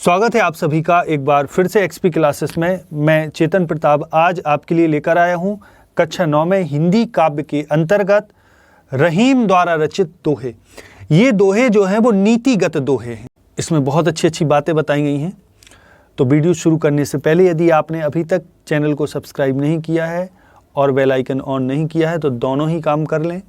स्वागत है आप सभी का एक बार फिर से एक्सपी क्लासेस में। मैं चेतन प्रताप आज आपके लिए लेकर आया हूं कक्षा 9 में हिंदी काव्य के अंतर्गत रहीम द्वारा रचित दोहे। ये दोहे जो हैं वो नीतिगत दोहे हैं। इसमें बहुत अच्छी अच्छी बातें बताई गई हैं। तो वीडियो शुरू करने से पहले यदि आपने अभी तक चैनल को सब्सक्राइब नहीं किया है और बेल आइकन ऑन नहीं किया है तो दोनों ही काम कर लें,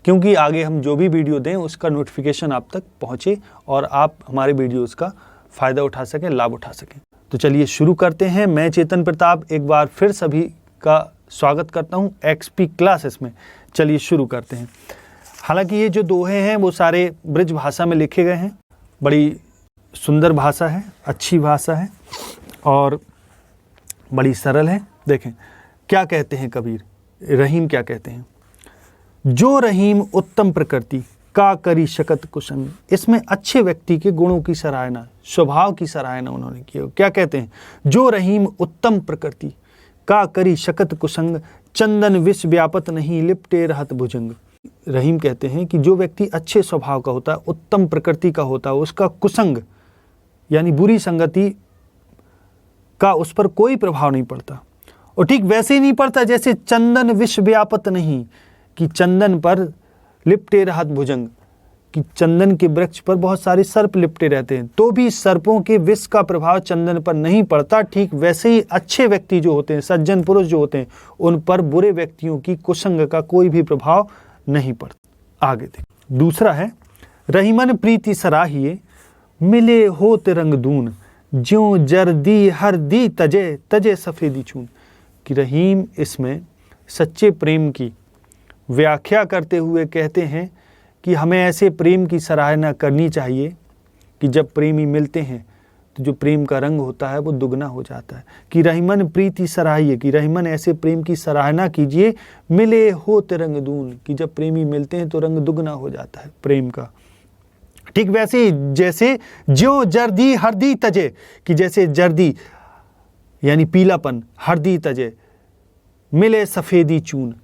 क्योंकि आगे हम जो भी वीडियो दें उसका नोटिफिकेशन आप तक पहुँचे और आप हमारे वीडियोज़ का फ़ायदा उठा सकें, लाभ उठा सकें। तो चलिए शुरू करते हैं। मैं चेतन प्रताप एक बार फिर सभी का स्वागत करता हूं एक्सपी क्लासेस में। चलिए शुरू करते हैं। हालांकि ये जो दोहे हैं वो सारे ब्रज भाषा में लिखे गए हैं। बड़ी सुंदर भाषा है, अच्छी भाषा है और बड़ी सरल है। देखें क्या कहते हैं कबीर, रहीम क्या कहते हैं। जो रहीम उत्तम प्रकृति का करी शकत कुसंग। इसमें अच्छे व्यक्ति के गुणों की सराहना, स्वभाव की सराहना उन्होंने की। क्या कहते हैं, जो रहीम उत्तम प्रकृति का करी शकत कुसंग, चंदन विष व्यापत नहीं लिपटे रहत भुजंग। रहीम कहते हैं कि जो व्यक्ति अच्छे स्वभाव का होता है, उत्तम प्रकृति का होता है, उसका कुसंग यानी बुरी संगति का उस पर कोई प्रभाव नहीं पड़ता। और ठीक वैसे ही नहीं पड़ता जैसे चंदन विष व्यापत नहीं, कि चंदन पर लिपटे रहत भुजंग, कि चंदन के वृक्ष पर बहुत सारे सर्प लिपटे रहते हैं तो भी सर्पों के विष का प्रभाव चंदन पर नहीं पड़ता। ठीक वैसे ही अच्छे व्यक्ति जो होते हैं, सज्जन पुरुष जो होते हैं, उन पर बुरे व्यक्तियों की कुसंग का कोई भी प्रभाव नहीं पड़ता। आगे देख, दूसरा है रहीमन प्रीति सराहिए मिले होत रंग दून, ज्यों जर्दी हरदी तजे तजे सफेदी चून। कि रहीम इसमें सच्चे प्रेम की व्याख्या करते हुए कहते हैं कि हमें ऐसे प्रेम की सराहना करनी चाहिए कि जब प्रेमी मिलते हैं तो जो प्रेम का रंग होता है वो दुगना हो जाता है। कि रहीमन प्रीति सराहिए, कि रहीमन ऐसे प्रेम की सराहना कीजिए मिले होत रंग दून, कि जब प्रेमी मिलते हैं तो रंग दुगना हो जाता है प्रेम का। ठीक वैसे ही जैसे ज्यों जर्दी हरदी तजे, कि जैसे जर्दी यानी पीलापन, हरदी तजे मिले सफेदी चून,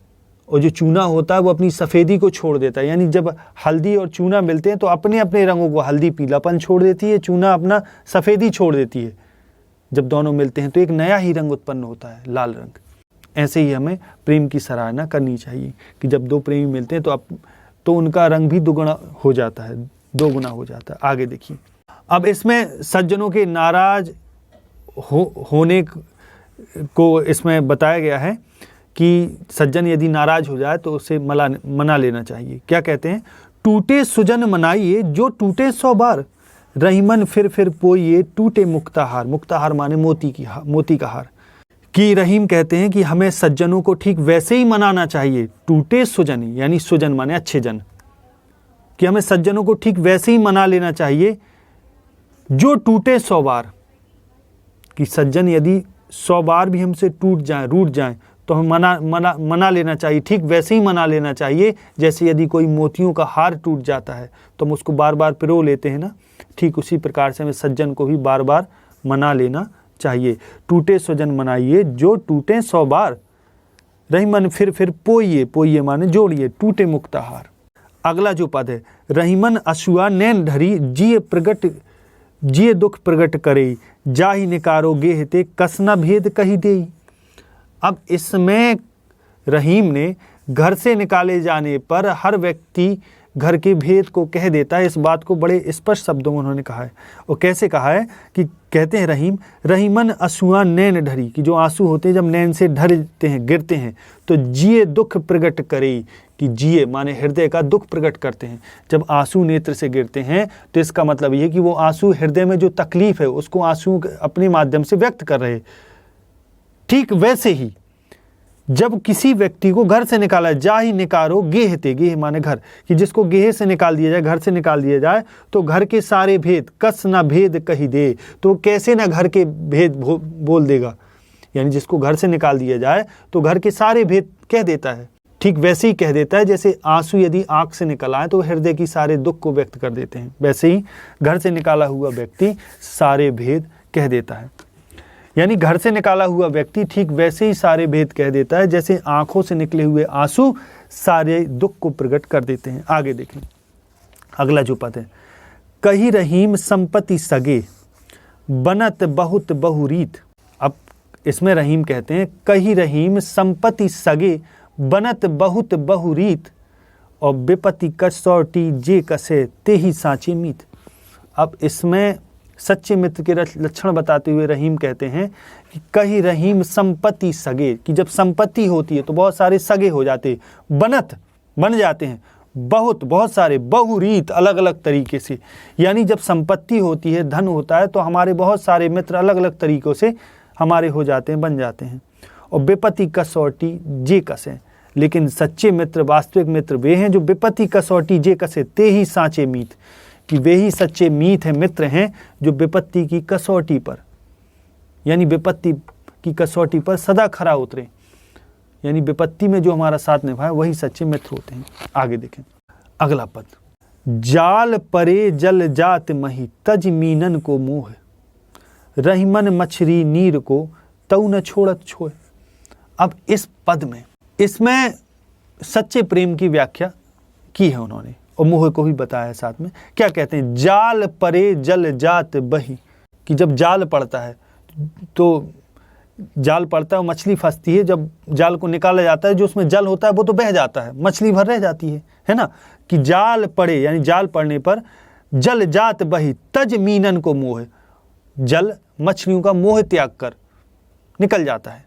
और जो चूना होता है वो अपनी सफ़ेदी को छोड़ देता है। यानी जब हल्दी और चूना मिलते हैं तो अपने अपने रंगों को, हल्दी पीलापन छोड़ देती है, चूना अपना सफ़ेदी छोड़ देती है। जब दोनों मिलते हैं तो एक नया ही रंग उत्पन्न होता है, लाल रंग। ऐसे ही हमें प्रेम की सराहना करनी चाहिए कि जब दो प्रेमी मिलते हैं तो उनका रंग भी दुगुना हो जाता है, दोगुना हो जाता है। आगे देखिए, अब इसमें सज्जनों के नाराज होने को इसमें बताया गया है कि सज्जन यदि नाराज हो जाए तो उसे मना लेना चाहिए। क्या कहते हैं, टूटे सुजन मनाइए जो टूटे 100 बार, रहीमन फिर पोइए टूटे मुक्ताहार। मुक्ताहार माने मोती का हार। कि रहीम कहते हैं कि हमें सज्जनों को ठीक वैसे ही मनाना चाहिए, टूटे सुजन यानी सुजन माने अच्छे जन, कि हमें सज्जनों को ठीक वैसे ही मना लेना चाहिए जो टूटे 100 बार। कि सज्जन यदि 100 बार भी हमसे रूठ जाएं तो हमें मना लेना चाहिए, ठीक वैसे ही मना लेना चाहिए जैसे यदि कोई मोतियों का हार टूट जाता है तो हम उसको बार बार पिरो लेते हैं ना, ठीक उसी प्रकार से हमें सज्जन को भी बार बार मना लेना चाहिए। टूटे सुजन मनाइए जो टूटे 100 बार, रहीमन फिर पोइए माने जोड़िए टूटे मुक्ताहार। अगला जो पद है, रहीमन अशुआ नैन ढरी जिए दुख प्रगट करे, जाहि निकारो गेहते कसना भेद कही देई। अब इसमें रहीम ने घर से निकाले जाने पर हर व्यक्ति घर के भेद को कह देता है। इस बात को बड़े स्पष्ट शब्दों में उन्होंने कहा है। और कैसे कहा है कि कहते हैं रहीमन असूआ नैन ढरी, कि जो आंसू होते हैं जब नैन से ढरते हैं, गिरते हैं तो जिए दुख प्रगट करे, कि जिए माने हृदय का दुख प्रकट करते हैं। जब आंसू नेत्र से गिरते हैं तो इसका मतलब ये कि वो आंसू हृदय में जो तकलीफ है उसको आंसू अपने माध्यम से व्यक्त कर रहे। ठीक वैसे ही जब किसी व्यक्ति को घर से निकाला, जाहि निकारो गेहते, गेह माने घर, कि जिसको गेह से निकाल दिया जाए, घर से निकाल दिया जाए तो घर के सारे भेद, कस ना भेद कही दे, तो कैसे ना घर के भेद बोल देगा। यानी जिसको घर से निकाल दिया जाए तो घर के सारे भेद कह देता है। ठीक वैसे ही कह देता है जैसे आंसू यदि आंख से निकल आए तो हृदय की सारे दुख को व्यक्त कर देते हैं, वैसे ही घर से निकाला हुआ व्यक्ति सारे भेद कह देता है। यानी घर से निकाला हुआ व्यक्ति ठीक वैसे ही सारे भेद कह देता है जैसे आंखों से निकले हुए आंसू सारे दुख को प्रकट कर देते हैं। आगे देखें, अगला जो पद है, कही रहीम संपत्ति सगे बनत बहुत बहुरीत। अब इसमें रहीम कहते हैं कही रहीम संपत्ति सगे बनत बहुत बहुरीत और विपत्ति कसौटी जे कसे ते ही साँचे मीत। अब इसमें सच्चे मित्र के लक्षण बताते हुए रहीम कहते हैं कि कही रहीम संपत्ति सगे, कि जब संपत्ति होती है तो बहुत सारे सगे हो जाते, बनत बन जाते हैं, बहुत सारे, बहुरीत अलग अलग तरीके से। यानी जब संपत्ति होती है, धन होता है, तो हमारे बहुत सारे मित्र अलग अलग तरीकों से हमारे हो जाते हैं, बन जाते हैं। और विपत्ति कसौटी जे कसे, लेकिन सच्चे मित्र, वास्तविक मित्र वे हैं जो विपत्ति कसौटी जे कसे ते ही साँचे मीत, कि वे ही सच्चे मीत हैं, मित्र हैं जो विपत्ति की कसौटी पर, यानी विपत्ति की कसौटी पर सदा खरा उतरे, यानी विपत्ति में जो हमारा साथ निभाए वही सच्चे मित्र होते हैं। आगे देखें अगला पद, जाल परे जल जात मही तज मीनन को मोह रहीमन मछरी नीर को तऊ न छोड़त छोए। अब इस पद में, इसमें सच्चे प्रेम की व्याख्या की है उन्होंने और मोह को भी बताया है साथ में। क्या कहते हैं, जाल परे जल जात बही, कि जब जाल पड़ता है तो जाल पड़ता है, मछली फंसती है, जब जाल को निकाला जाता है जो उसमें जल होता है वो तो बह जाता है, मछली भर रह जाती है ना। कि जाल पड़े यानी जाल पड़ने पर जल जात बही तज मीनन को मोह, जल मछलियों का मोह त्याग कर निकल जाता है,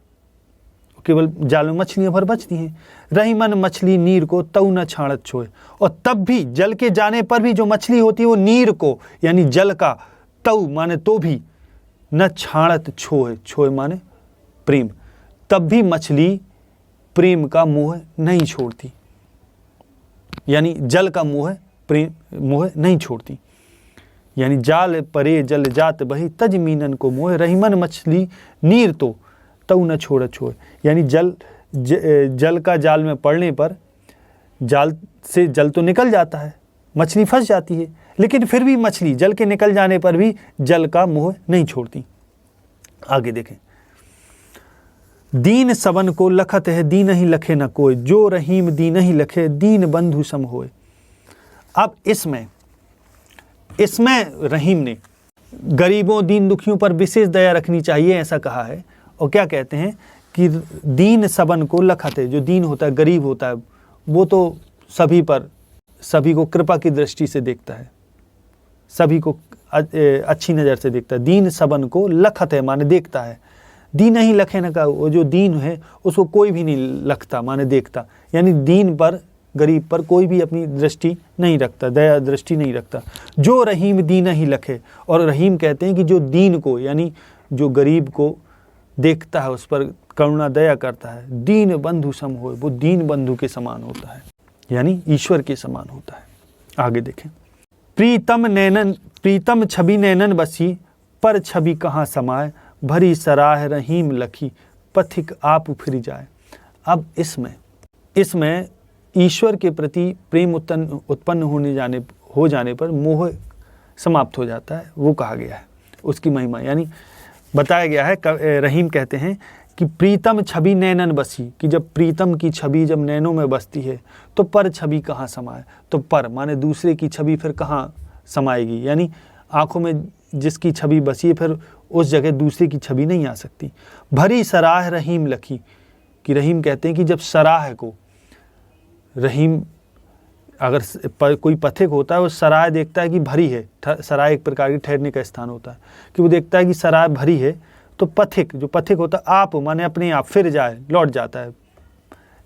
केवल जाल में मछलियां भर बचती हैं। रहीमन मछली नीर को तऊ न छाणत छोए, और तब भी जल के जाने पर भी जो मछली होती है वो नीर को यानी जल का, तऊ माने तो भी, न छाणत छोए, छोए माने प्रेम, तब भी मछली प्रेम का मोह नहीं छोड़ती, यानी जल का मोह प्रेम मोह नहीं छोड़ती। यानी जाल परे जल जात बही तज मीनन को मोह रहीमन मछली नीर तो तऊ न छोड़त छोए, यानी जल का जाल में पड़ने पर जाल से जल तो निकल जाता है, मछली फंस जाती है, लेकिन फिर भी मछली जल के निकल जाने पर भी जल का मोह नहीं छोड़ती। आगे देखें, दीन सबन को लखत है दीन ही लखे न कोई, जो रहीम दीन ही लखे दीन बंधु सम होए। अब इसमें रहीम ने गरीबों दीन दुखियों पर विशेष दया रखनी चाहिए ऐसा कहा है। और क्या कहते हैं कि दीन सबन को लखत है, जो दीन होता है, गरीब होता है, वो तो सभी को कृपा की दृष्टि से देखता है, सभी को अच्छी नज़र से देखता है। दीन सबन को लखत है माने देखता है, दीन ही लखे न का, वो जो दीन है उसको कोई भी नहीं लखता माने देखता, यानी दीन पर, गरीब पर कोई भी अपनी दृष्टि नहीं रखता, दया दृष्टि नहीं रखता। जो रहीम दीन ही लखे, और रहीम कहते हैं कि जो दीन को यानी जो गरीब को देखता है, उस पर करुणा दया करता है, दीन बंधु सम होए, वो दीन बंधु के समान होता है, यानी ईश्वर के समान होता है। आगे देखें, प्रीतम छवि नैनन बसी पर छवि कहाँ समाए भरी सराह रहीम लखी पथिक आप फिर जाए। अब इसमें ईश्वर के प्रति प्रेम उत्पन्न हो जाने पर मोह समाप्त हो जाता है, वो कहा गया है, उसकी महिमा यानी बताया गया है। रहीम कहते हैं कि प्रीतम छवि नैनन बसी, कि जब प्रीतम की छवि जब नैनों में बसती है तो पर छवि कहाँ समाए, तो पर माने दूसरे की छवि फिर कहाँ समाएगी, यानी आँखों में जिसकी छवि बसी है फिर उस जगह दूसरे की छवि नहीं आ सकती। भरी सराह रहीम लखी, कि रहीम कहते हैं कि जब सराह को, रहीम अगर कोई पथिक होता है वो सराय देखता है कि भरी है, सराय एक प्रकार की ठहरने का स्थान होता है, कि वो देखता है कि सराय भरी है, तो पथिक जो पथिक होता है आप माने अपने आप फिर जाए, लौट जाता है,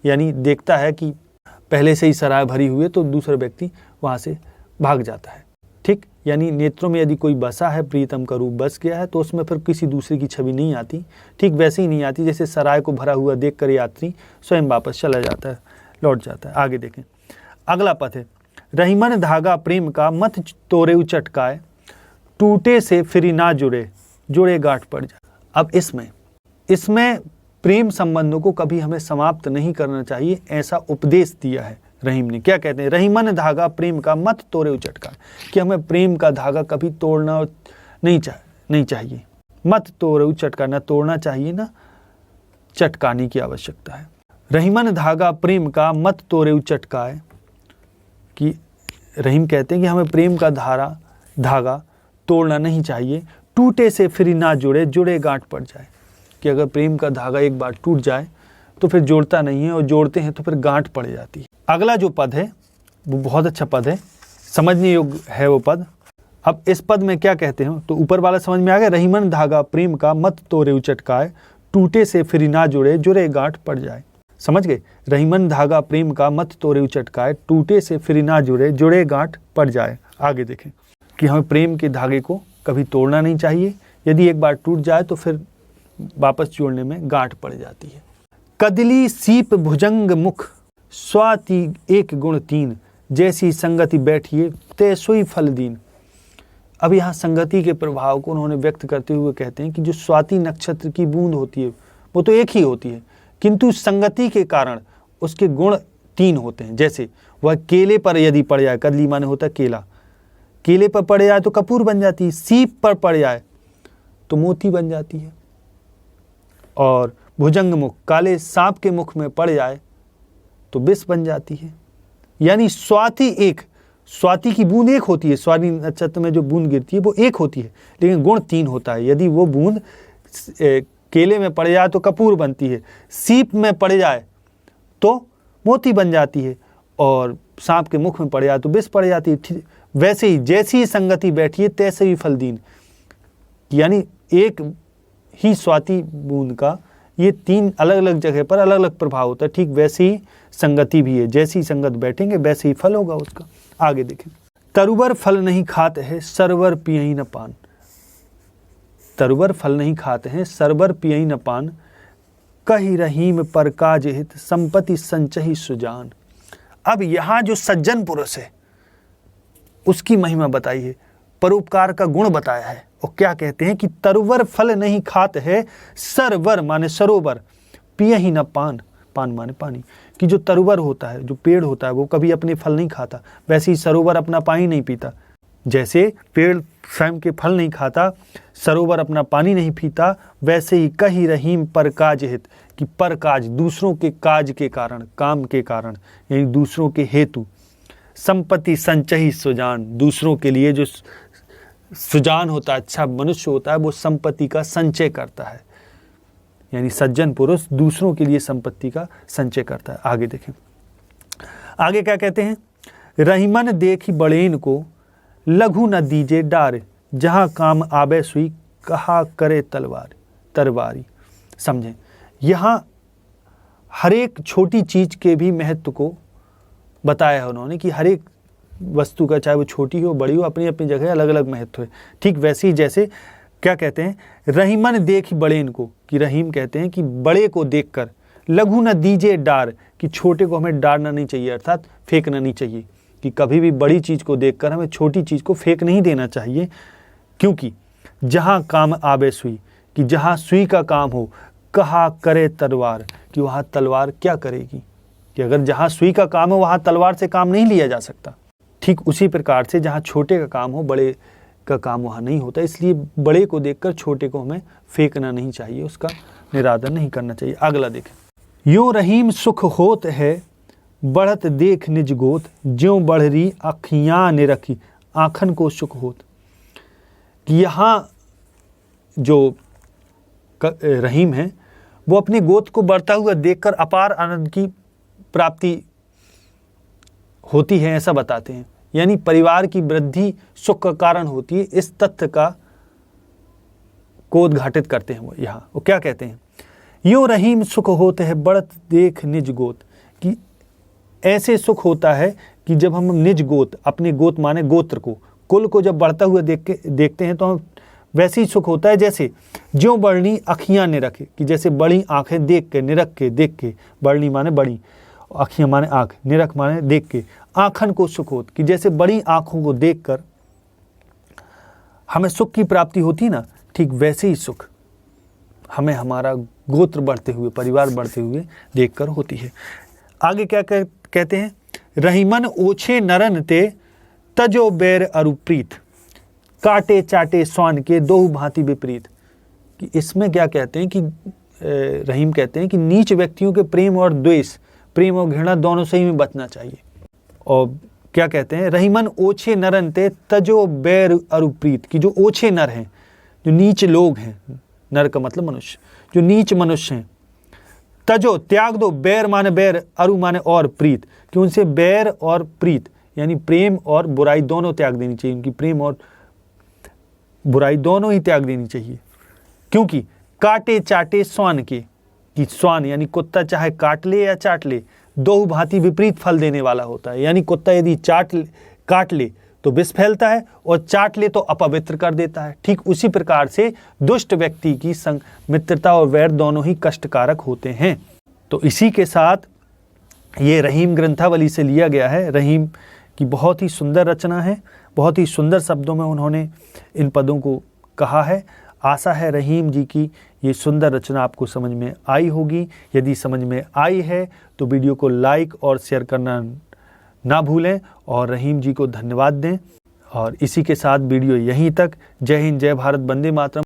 यानी देखता है कि पहले से ही सराय भरी हुई है तो दूसरा व्यक्ति वहाँ से भाग जाता है। ठीक, यानी नेत्रों में यदि कोई बसा है, प्रीतम का रूप बस गया है, तो उसमें फिर किसी दूसरे की छवि नहीं आती। ठीक वैसे ही नहीं आती जैसे सराय को भरा हुआ देखकर यात्री स्वयं वापस चला जाता है, लौट जाता है। आगे देखें, अगला पद है, रहीमन धागा प्रेम का मत तोरे चटकाए टूटे से फिर ना जुड़े गांठ पड़ जाए। अब इसमें प्रेम संबंधों को कभी हमें समाप्त नहीं करना चाहिए, ऐसा उपदेश दिया है रहीम ने। क्या कहते हैं, रहीमन धागा प्रेम का मत तोरे चटकाए, कि हमें प्रेम का धागा कभी तोड़ना नहीं चाहिए। मत तोरे चटका, ना तोड़ना चाहिए ना चटकाने की आवश्यकता है। रहीमन धागा प्रेम का मत तोरे चटकाए, कि रहीम कहते हैं कि हमें प्रेम का धागा तोड़ना नहीं चाहिए। टूटे से फिर ना जुड़े, जुड़े गांठ पड़ जाए। कि अगर प्रेम का धागा एक बार टूट जाए तो फिर जोड़ता नहीं है, और जोड़ते हैं तो फिर गांठ पड़ जाती है। अगला जो पद है वो बहुत अच्छा पद है, समझने योग्य है वो पद। अब इस पद में क्या कहते हैं, तो ऊपर वाला समझ में आ गया, रहीमन धागा प्रेम का मत तोड़े उचटकाए, टूटे से फिर ना जुड़े, जुड़े गांठ पड़ जाए। समझ गए, रहीमन धागा प्रेम का मत तोड़े उचटकाए, टूटे से फिर ना जुड़े, जुड़े गांठ पड़ जाए। आगे देखें कि हमें प्रेम के धागे को कभी तोड़ना नहीं चाहिए, यदि एक बार टूट जाए तो फिर वापस जोड़ने में गांठ पड़ जाती है। कदली सीप भुजंग मुख, स्वाति एक गुण तीन, जैसी संगति बैठिए ते सोई फल दीन। अब यहाँ संगति के प्रभाव को उन्होंने व्यक्त करते हुए कहते हैं कि जो स्वाति नक्षत्र की बूंद होती है वो तो एक ही होती है, किंतु संगति के कारण उसके गुण तीन होते हैं। जैसे वह केले पर यदि पड़ जाए, कदली माने होता है केला, केले पर पड़ जाए तो कपूर बन जाती है, सीप पर पड़ जाए तो मोती बन जाती है, और भुजंग मुख, काले सांप के मुख में पड़ जाए तो विष बन जाती है। यानी स्वाति एक, स्वाति की बूंद एक होती है, स्वाति नक्षत्र में जो बूंद गिरती है वो एक होती है, लेकिन गुण तीन होता है। यदि वो बूंद केले में पड़ जाए तो कपूर बनती है, सीप में पड़ जाए तो मोती बन जाती है, और सांप के मुख में पड़ जाए तो विष पड़ जाती है। वैसे ही जैसी संगति बैठी है तैसे ही फल दीन, यानी एक ही स्वाति बूंद का ये तीन अलग अलग जगह पर अलग अलग प्रभाव होता है, ठीक वैसे ही संगति भी है, जैसी संगत बैठेंगे वैसे ही फल होगा उसका। आगे देखें, तरुवर फल नहीं खाते हैं, सरवर पियई न पान। तरुवर फल नहीं खाते हैं, सरवर पियई न पान, कही रहीम पर काज हित, संपत्ति संचही सुजान। अब यहाँ जो सज्जन पुरुष है उसकी महिमा बताई है, परोपकार का गुण बताया है, और क्या कहते हैं कि तरुवर फल नहीं खाते है, सरवर माने सरोवर, पियई न पान, पान माने पानी, कि जो तरुवर होता है, जो पेड़ होता है वो कभी अपने फल नहीं खाता, वैसे ही सरोवर अपना पानी नहीं पीता। जैसे पेड़ स्वयं के फल नहीं खाता, सरोवर अपना पानी नहीं पीता, वैसे ही कही रहीम पर काज हित, कि पर काज दूसरों के काज के कारण, काम के कारण, यानी दूसरों के हेतु, संपत्ति संचही सुजान, दूसरों के लिए जो सुजान होता है, अच्छा मनुष्य होता है, वो संपत्ति का संचय करता है। यानी सज्जन पुरुष दूसरों के लिए संपत्ति का संचय करता है। आगे देखें, आगे क्या कहते हैं, रहीमन देखी बड़ेन को, लघु न दीजे डार, जहां काम आबे सुई, कहा करे तलवार तरवारी। समझें, यहाँ हर एक छोटी चीज के भी महत्व को बताया है उन्होंने, कि हर एक वस्तु का, चाहे वो छोटी हो बड़ी हो, अपनी अपनी जगह अलग अलग महत्व है। ठीक वैसे ही जैसे क्या कहते हैं, रहीमन देखी बड़ेन को, कि रहीम कहते हैं कि बड़े को देखकर, लघु न दीजे डार, कि छोटे को हमें डारना नहीं चाहिए, अर्थात फेंकना नहीं चाहिए, कि कभी भी बड़ी चीज को देखकर हमें छोटी चीज को फेंक नहीं देना चाहिए, क्योंकि जहां काम आबे सुई, कि जहां सुई का काम हो, कहा करे तलवार, कि वहां तलवार क्या करेगी, कि अगर जहां सुई का काम हो वहां तलवार से काम नहीं लिया जा सकता। ठीक उसी प्रकार से जहां छोटे का काम हो, बड़े का काम वहां नहीं होता, इसलिए बड़े को देखकर छोटे को हमें फेंकना नहीं चाहिए, उसका निरादर नहीं करना चाहिए। अगला देखें, यूं रहीम सुख होत है, बढ़त देख निज गोत, ज्यों बढ़ रही अखियां ने रखी, आँखन को सुख होत। कि यहाँ जो रहीम है वो अपने गोत को बढ़ता हुआ देखकर अपार आनंद की प्राप्ति होती है, ऐसा बताते हैं। यानी परिवार की वृद्धि सुख का कारण होती है, इस तथ्य को उद्घाटित करते हैं वो यहाँ। वो क्या कहते हैं, यूं रहीम सुख होते हैं, बढ़त देख निज गोत, कि ऐसे सुख होता है कि जब हम निज गोत, अपने गोत माने गोत्र को, कुल को जब बढ़ता हुआ देखते हैं तो हम वैसे ही सुख होता है जैसे ज्यों बढ़नी अखियां ने रखे, कि जैसे बड़ी आंखें देख के, निरख के, देख के, बढ़नी माने बड़ी, अखियां माने आंख, निरख माने देख के, आँखन को सुख होत, कि जैसे बड़ी आंखों को देखकर हमें सुख की प्राप्ति होती ना, ठीक वैसे ही सुख हमें हमारा गोत्र बढ़ते हुए, परिवार बढ़ते हुए देखकर होती है। आगे क्या कहते हैं, रहीमन ओछे नरन ते, तजो बैर अरुप्रीत, काटे चाटे स्वान के, दोहु भांति विपरीत। कि इसमें क्या कहते हैं कि रहीम कहते हैं कि नीच व्यक्तियों के प्रेम और द्वेष, प्रेम और घृणा दोनों से ही में बचना चाहिए। और क्या कहते हैं, रहीमन ओछे नरन ते, तजो बैर अरुप्रीत, कि जो ओछे नर हैं, जो नीच लोग हैं, नर का मतलब मनुष्य, जो नीच मनुष्य हैं, तजो त्याग दो बैर माने बैर, अरु माने और प्रीत, कि उनसे बैर और प्रीत यानी प्रेम और बुराई दोनों त्याग देनी चाहिए, उनकी प्रेम और बुराई दोनों ही त्याग देनी चाहिए। क्योंकि काटे चाटे स्वान के, कि स्वान यानी कुत्ता चाहे काट ले या चाट ले, दो भांति विपरीत फल देने वाला होता है। यानी कुत्ता यदि काट ले तो विष फैलता है और चाट ले तो अपवित्र कर देता है। ठीक उसी प्रकार से दुष्ट व्यक्ति की संग मित्रता और वैर दोनों ही कष्टकारक होते हैं। तो इसी के साथ ये रहीम ग्रंथावली से लिया गया है। रहीम की बहुत ही सुंदर रचना है, बहुत ही सुंदर शब्दों में उन्होंने इन पदों को कहा है। आशा है रहीम जी की ये सुंदर रचना आपको समझ में आई होगी। यदि समझ में आई है तो वीडियो को लाइक और शेयर करना ना भूलें और रहीम जी को धन्यवाद दें। और इसी के साथ वीडियो यहीं तक। जय हिंद, जय भारत, वंदे मातरम।